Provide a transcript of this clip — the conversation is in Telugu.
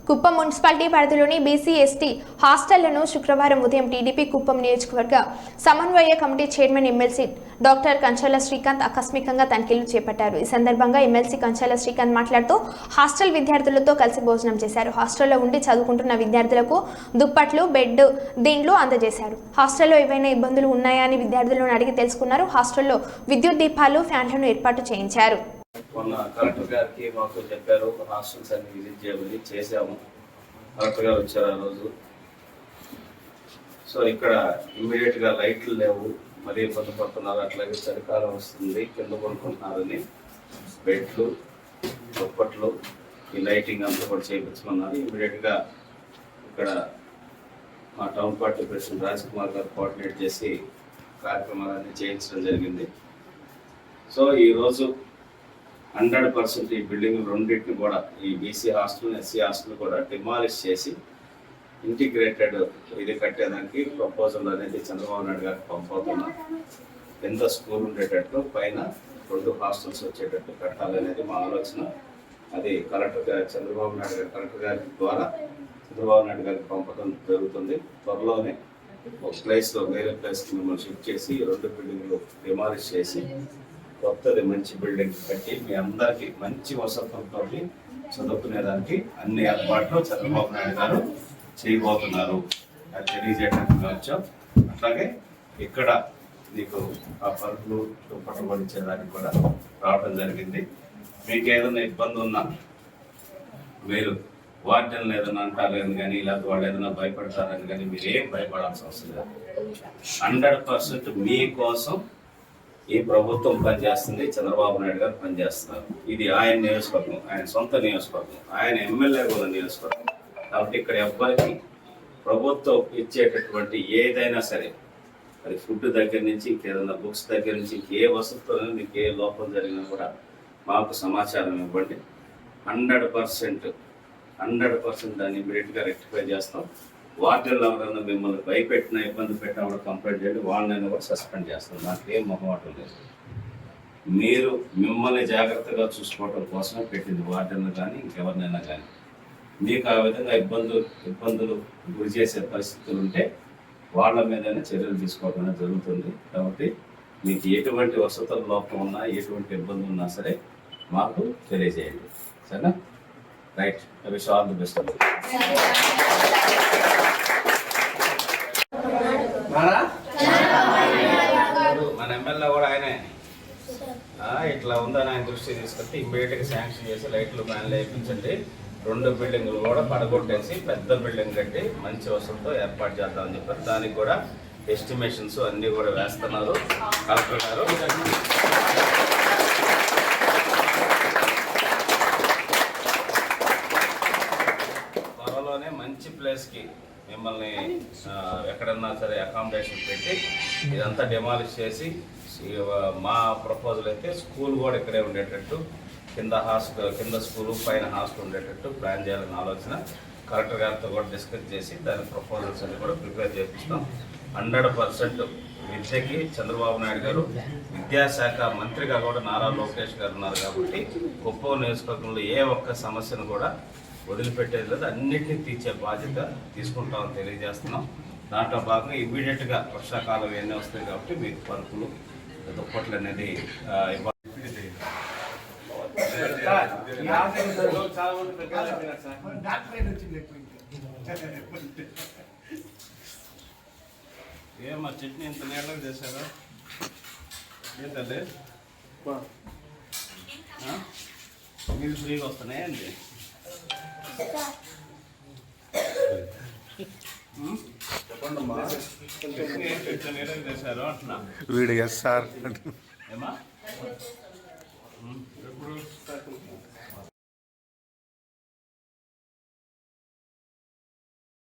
కుప్పం మున్సిపాలిటీ పరిధిలోని బీసీ ఎస్టీ హాస్టళ్లను శుక్రవారం ఉదయం టీడీపీ కుప్పం నియోజకవర్గ సమన్వయ committee chairman MLC doctor Kanchala Srikanth ఆకస్మికంగా తనిఖీలు చేపట్టారు. ఈ సందర్భంగా ఎమ్మెల్సీ కంచాల శ్రీకాంత్ మాట్లాడుతూ హాస్టల్ విద్యార్థులతో కలిసి భోజనం చేశారు. హాస్టల్లో ఉండి చదువుకుంటున్న విద్యార్థులకు దుప్పట్లు, బెడ్ దిండ్లు అందజేశారు. హాస్టల్లో ఏవైనా ఇబ్బందులు ఉన్నాయా అని విద్యార్థులను అడిగి తెలుసుకున్నారు. హాస్టల్లో విద్యుత్ దీపాలు, ఫ్యాన్లను ఏర్పాటు చేయించారు. మొన్న కలెక్టర్ గారికి మాకు చెప్పారు హాస్టల్స్ అన్ని విజిట్ చేయమని, చేసాము. కలెక్టర్ గారు వచ్చారు ఆ రోజు. సో ఇక్కడ ఇమ్మీడియట్ గా లైట్లు లేవు, మరీ ఇబ్బంది పడుతున్నారు. అట్లాగే చలికాలం వస్తుంది, కింద కొనుక్కుంటున్నారని బెడ్లు, దుప్పట్లు, ఈ లైటింగ్ అంతా కూడా చేయించుకున్నారు. ఇమ్మీడియట్ గా ఇక్కడ మా town party president Raj Kumar గారు కోఆర్డినేట్ చేసి కార్యక్రమాలన్నీ చేయించడం జరిగింది. సో ఈరోజు 100% ఈ బిల్డింగ్ రెండింటిని కూడా, ఈ బీసీ హాస్టల్, ఎస్సీ హాస్టల్ కూడా డిమాలిష్ చేసి ఇంటిగ్రేటెడ్ ఇది కట్టేదానికి ప్రపోజల్ అనేది చంద్రబాబు నాయుడు గారికి పంపుతున్నాం. కింద స్కూల్ ఉండేటట్టు, పైన 2 హాస్టల్స్ వచ్చేటట్టు కట్టాలనేది మా ఆలోచన. అది కలెక్టర్ గారు, చంద్రబాబు నాయుడు గారు కలెక్టర్ గారి ద్వారా చంద్రబాబు నాయుడు గారికి పంపడం జరుగుతుంది. త్వరలోనే ఒక ప్లేస్లో, వేరే ప్లేస్కి మిమ్మల్ని షిఫ్ట్ చేసి 2 బిల్డింగ్లు డిమాలిష్ చేసి కొత్తది మంచి బిల్డింగ్ కట్టి మీ అందరికీ మంచి వసతులతో చదువుకునేదానికి అన్ని ఏర్పాట్లు చంద్రబాబు నాయుడు గారు చేయబోతున్నారు. అది తెలియజేయడానికి వచ్చాం. అట్లాగే ఇక్కడ నీకు ఆ పరుపులు పట్టుబడించేదానికి కూడా రావడం జరిగింది. మీకు ఏదైనా ఇబ్బంది ఉన్నా మీరు వార్డెన్లు ఏదైనా అంటారని కానీ, లేకపోతే వాళ్ళు ఏదైనా భయపడతారని కానీ మీరు ఏం భయపడాల్సిన అవసరం లేదు. 100% మీకోసం ఈ ప్రభుత్వం పనిచేస్తుంది, చంద్రబాబు నాయుడు గారు పనిచేస్తున్నారు. ఇది ఆయన నియోజకవర్గం, ఆయన సొంత నియోజకవర్గం, ఆయన ఎమ్మెల్యే కూడా నియోజకవర్గం. కాబట్టి ఇక్కడ ఎవ్వరికి ప్రభుత్వం ఇచ్చేటటువంటి ఏదైనా సరే, అది ఫుడ్ దగ్గర నుంచి, ఇంకేదైనా బుక్స్ దగ్గర నుంచి, ఇంకే వసతుతో మీకు ఏ లోపం జరిగినా కూడా మాకు సమాచారం ఇవ్వండి. 100% దాన్ని ఇమీడియట్గా రెక్టిఫై చేస్తాం. వార్డెన్లు ఎవరైనా మిమ్మల్ని భయపెట్టినా, ఇబ్బంది పెట్టినా కూడా కంప్లైంట్ చేయండి, వాళ్ళని కూడా సస్పెండ్ చేస్తాం. నాకు ఏం మొహమాటం లేదు. మీరు మిమ్మల్ని జాగ్రత్తగా చూసుకోవడం కోసమే పెట్టింది వార్డెన్లు కానీ, ఇంకెవరినైనా కానీ. మీకు ఆ విధంగా ఇబ్బందులు గురి చేసే పరిస్థితులు ఉంటే వాళ్ళ మీదైనా చర్యలు తీసుకోవడం జరుగుతుంది. కాబట్టి మీకు ఎటువంటి వసతుల లోపం ఉన్నా, ఎటువంటి ఇబ్బంది ఉన్నా సరే మాకు తెలియజేయండి. సరేనా? Right. I wish all the best. మన ఎమ్మెల్యే కూడా ఆయనే ఇట్లా ఉందని ఆయన దృష్టి తీసుకొచ్చి ఇమ్మీడియట్గా శాంక్షన్ చేసి లైట్లు, ఫ్యాన్లు వేయించండి. 2 బిల్డింగ్లు కూడా పడగొట్టేసి పెద్ద బిల్డింగ్ కట్టి మంచి వసతులతో ఏర్పాటు చేద్దామని చెప్పారు. దానికి కూడా ఎస్టిమేషన్స్ అన్నీ కూడా వేస్తున్నారు కలెక్టర్ గారు. త్వరలోనే మంచి ప్లేస్కి మిమ్మల్ని ఎక్కడన్నా సరే అకామిడేషన్ పెట్టి ఇదంతా డిమాలిష్ చేసి, మా ప్రపోజల్ అయితే స్కూల్ కూడా ఇక్కడే ఉండేటట్టు, కింద స్కూలు, పైన హాస్టల్ ఉండేటట్టు ప్లాన్ చేయాలని ఆలోచన. కలెక్టర్ గారితో కూడా డిస్కస్ చేసి దాని ప్రపోజల్స్ అన్ని కూడా ప్రిపేర్ చేపిస్తాం. 100% విద్యకి చంద్రబాబు నాయుడు గారు, విద్యాశాఖ మంత్రిగా కూడా నారా లోకేష్ గారు ఉన్నారు. కాబట్టి కుప్పం నియోజకవర్గంలో ఏ ఒక్క సమస్యను కూడా వదిలిపెట్టేది లేదు, అన్నింటినీ తీర్చే బాధ్యత తీసుకుంటామని తెలియజేస్తున్నాం. దాంట్లో భాగంగా ఇమ్మీడియట్గా వర్షాకాలం ఇవన్నీ వస్తాయి కాబట్టి మీకు పరుపులు, దుప్పట్లు అనేది ఇవ్వాలి. ఏమా చట్నీ ఇంత నీళ్ళగా చేశారా? ఏంటండి మీరు ఫ్రీగా వస్తున్నాయండి? వీడు ఎస్ సార్ ఏమా